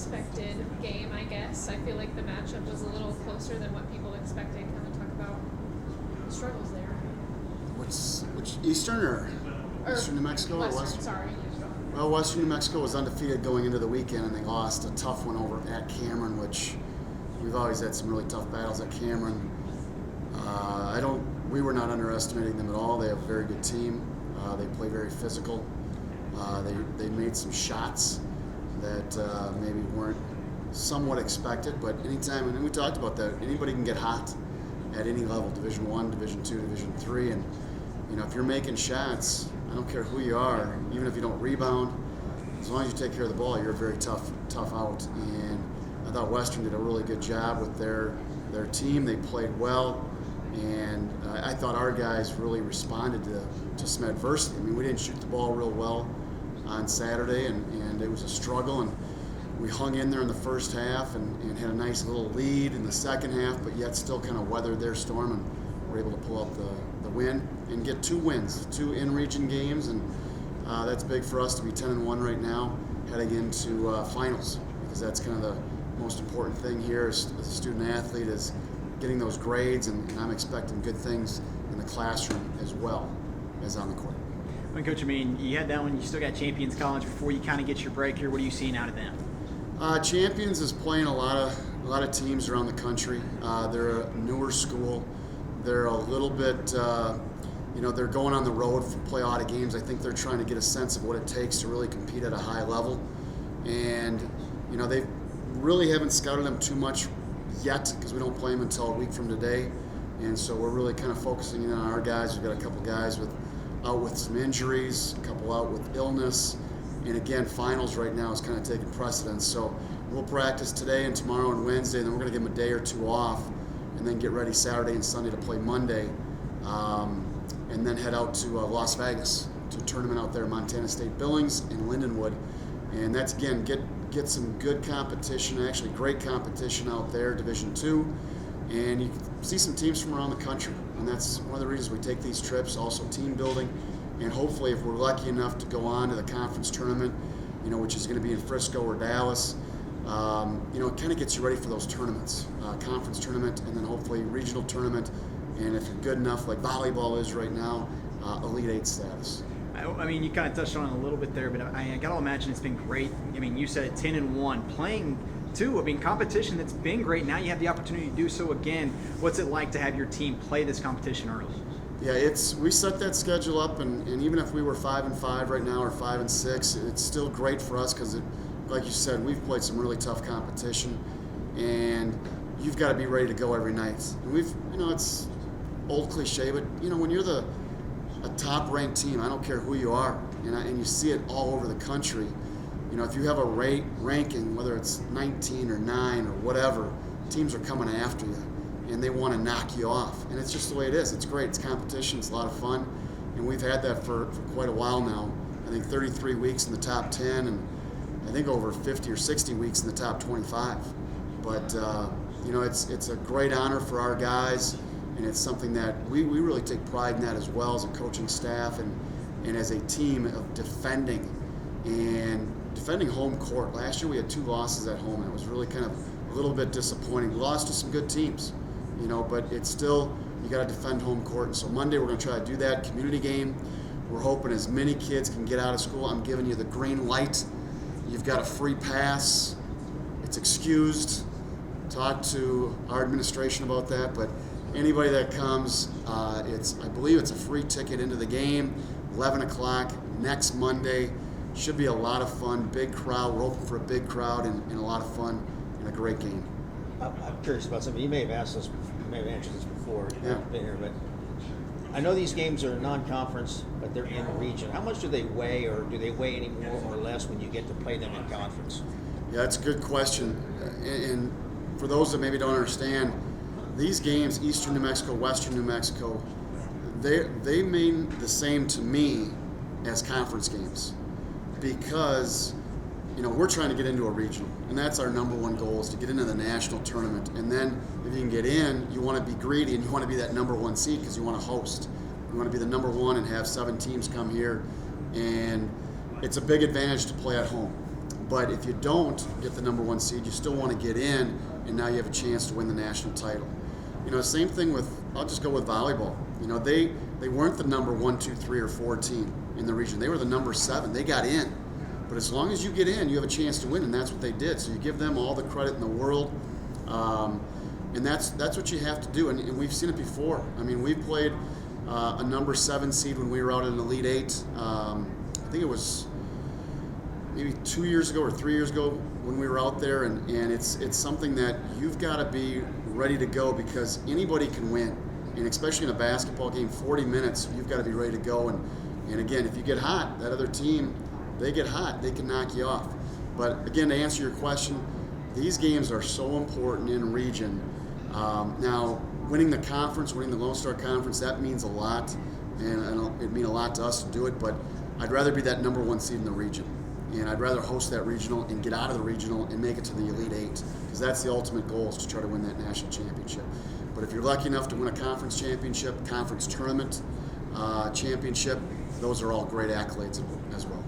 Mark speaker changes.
Speaker 1: expected game, I guess. I feel like the matchup was a little closer than what people expected. Kind of talk about the struggles there.
Speaker 2: Which Eastern or Eastern New Mexico
Speaker 1: Western,
Speaker 2: or Western?
Speaker 1: Sorry.
Speaker 2: Well, Western New Mexico was undefeated going into the weekend, and they lost a tough one over at Cameron, which we've always had some really tough battles at Cameron. We were not underestimating them at all. They have a very good team. They play very physical. They made some shots that maybe weren't somewhat expected, but anytime, and we talked about that, anybody can get hot at any level, Division I, Division II, Division III, and if you're making shots, I don't care who you are, even if you don't rebound, as long as you take care of the ball, you're a very tough out. And I thought Western did a really good job with their team. They played well, and I thought our guys really responded to some adversity. I mean, we didn't shoot the ball real well on Saturday, and it was a struggle, and we hung in there in the first half and had a nice little lead in the second half, but yet still kind of weathered their storm and were able to pull out the win and get 2 wins, 2 in-region games, and that's big for us to be 10-1 right now heading into finals, because that's kind of the most important thing here as a student athlete is getting those grades, and I'm expecting good things in the classroom as well as on the court.
Speaker 3: Well, Coach, I mean, you had that one, you still got Champions College before you kind of get your break here. What are you seeing out of them?
Speaker 2: Champions is playing a lot of teams around the country. They're a newer school. They're a little bit, they're going on the road to play a lot of games. I think they're trying to get a sense of what it takes to really compete at a high level. And, they really haven't scouted them too much yet because we don't play them until a week from today. And so we're really kind of focusing in on our guys. We've got a couple guys out with some injuries, a couple out with illness. And again, finals right now is kind of taking precedence. So we'll practice today and tomorrow and Wednesday, and then we're going to give them a day or 2 off, and then get ready Saturday and Sunday to play Monday, and then head out to Las Vegas to a tournament out there, Montana State Billings and Lindenwood. And that's, again, get some good competition, actually great competition out there, Division II. And you can see some teams from around the country. And that's one of the reasons we take these trips, also team building. And hopefully, if we're lucky enough to go on to the conference tournament, which is going to be in Frisco or Dallas, it kind of gets you ready for those tournaments, conference tournament, and then hopefully regional tournament. And if you're good enough, like volleyball is right now, Elite 8 status.
Speaker 3: I mean, you kind of touched on it a little bit there, but I got to imagine it's been great. I mean, you said it, 10-1, playing too. I mean, competition that's been great. Now you have the opportunity to do so again. What's it like to have your team play this competition early?
Speaker 2: Yeah, we set that schedule up, and even if we were 5-5 right now or 5-6, it's still great for us because, like you said, we've played some really tough competition, and you've got to be ready to go every night. And it's old cliche, but when you're a top-ranked team, I don't care who you are, and you see it all over the country. If you have a ranking, whether it's 19 or 9 or whatever, teams are coming after you. And they want to knock you off. And it's just the way it is. It's great. It's competition. It's a lot of fun. And we've had that for quite a while now. I think 33 weeks in the top 10 and I think over 50 or 60 weeks in the top 25. But, it's a great honor for our guys, and it's something that we really take pride in that as well as a coaching staff and as a team of defending home court. Last year we had 2 losses at home, and it was really kind of a little bit disappointing. We lost to some good teams. But it's still, you got to defend home court. And so Monday we're going to try to do that community game. We're hoping as many kids can get out of school. I'm giving you the green light. You've got a free pass. It's excused. Talk to our administration about that. But anybody that comes, I believe it's a free ticket into the game. 11 o'clock next Monday. Should be a lot of fun. Big crowd. We're hoping for a big crowd and a lot of fun and a great game.
Speaker 4: I'm curious about something. You may have answered this before.
Speaker 2: Yeah.
Speaker 4: Been here, but I know these games are non-conference, but they're in region. How much do they weigh, or do they weigh any more or less when you get to play them in conference?
Speaker 2: Yeah, that's a good question. And for those that maybe don't understand, these games, Eastern New Mexico, Western New Mexico, they mean the same to me as conference games because we're trying to get into a regional, and that's our number one goal, is to get into the national tournament. And then if you can get in, you want to be greedy and you want to be that number 1 seed because you want to host. You want to be the number 1 and have 7 teams come here, and it's a big advantage to play at home. But if you don't get the number 1 seed, you still want to get in, and now you have a chance to win the national title. You know, same thing with, I'll just go with volleyball. You know, they weren't the number 1, 2, 3, or 4 team in the region. They were the number 7. They got in. But as long as you get in, you have a chance to win, and that's what they did. So you give them all the credit in the world, and that's what you have to do. And we've seen it before. I mean, we played a number 7 seed when we were out in Elite 8. I think it was maybe 2 years ago or 3 years ago when we were out there, and it's something that you've got to be ready to go, because anybody can win, and especially in a basketball game, 40 minutes, you've got to be ready to go. And again, if you get hot, that other team, they get hot, they can knock you off. But again, to answer your question, these games are so important in region. Now, winning the conference, winning the Lone Star Conference, that means a lot, and it means a lot to us to do it, but I'd rather be that number 1 seed in the region. And I'd rather host that regional and get out of the regional and make it to the Elite 8, because that's the ultimate goal, is to try to win that national championship. But if you're lucky enough to win a conference championship, conference tournament championship, those are all great accolades as well.